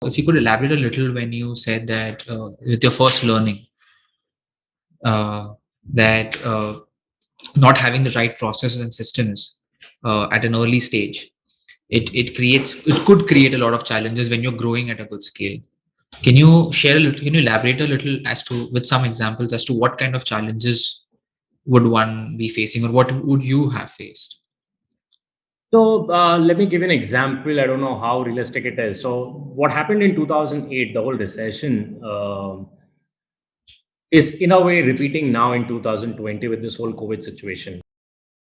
if you could elaborate a little when you said that with your first learning, uh, that not having the right processes and systems at an early stage, it could create a lot of challenges when you're growing at a good scale. Can you share a little? Can you elaborate a little as to with some examples as to what kind of challenges would one be facing, or what would you have faced? So let me give an example. I don't know how realistic it is. So what happened in 2008, the whole recession, is in a way repeating now in 2020 with this whole COVID situation,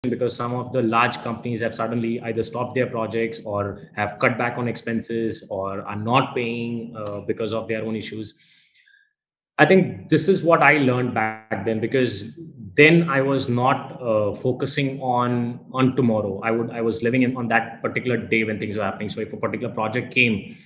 because some of the large companies have suddenly either stopped their projects or have cut back on expenses or are not paying because of their own issues. I think this is what I learned back then, because then I was not focusing on tomorrow. I was living in on that particular day when things were happening. So if a particular project came,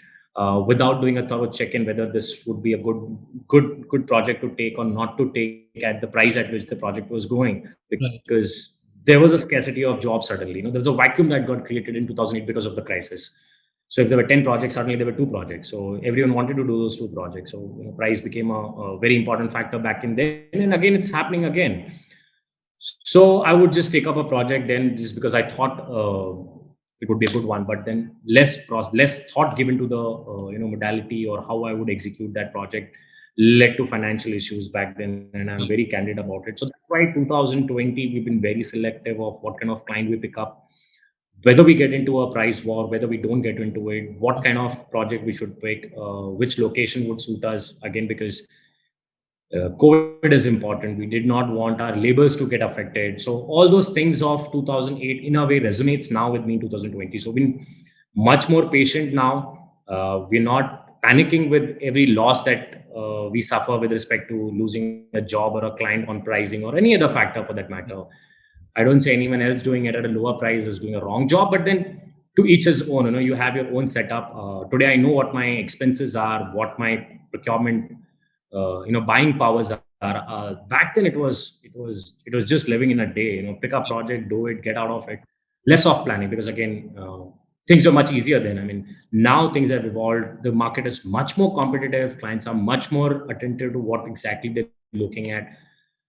without doing a thorough check-in whether this would be a good project to take or not to take at the price at which the project was going, Right. because there was a scarcity of jobs suddenly. There was a vacuum that got created in 2008 because of the crisis. So if there were 10 projects, suddenly there were two projects. So everyone wanted to do those two projects. So price became a very important factor back in then. And again, it's happening again. So I would just take up a project then just because I thought it would be a good one, but then less thought given to the modality or how I would execute that project led to financial issues back then, and I'm very candid about it. So that's why 2020 we've been very selective of what kind of client we pick up, whether we get into a price war, whether we don't get into it, what kind of project we should pick, which location would suit us. Again, because COVID is important. We did not want our labors to get affected. So all those things of 2008 in a way resonates now with me in 2020. So we're much more patient now. We're not panicking with every loss that we suffer with respect to losing a job or a client on pricing or any other factor for that matter. I don't say anyone else doing it at a lower price is doing a wrong job, but then to each his own. You have your own setup. Today, I know what my expenses are, what my procurement, buying powers are. Back then, it was just living in a day. Pick up project, do it, get out of it. Less of planning, because again, things were much easier then. I mean, now things have evolved. The market is much more competitive. Clients are much more attentive to what exactly they're looking at.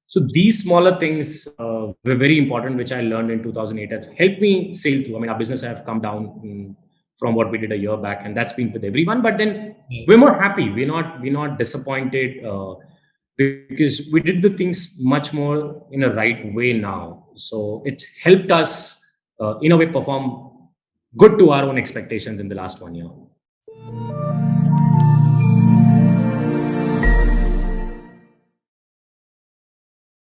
So these smaller things were very important, which I learned in 2008. Have helped me sail through. I mean, our business have come down from what we did a year back, and that's been with everyone. But then we're more happy. We're not disappointed because we did the things much more in a right way now. So it helped us in a way perform good to our own expectations in the last 1 year.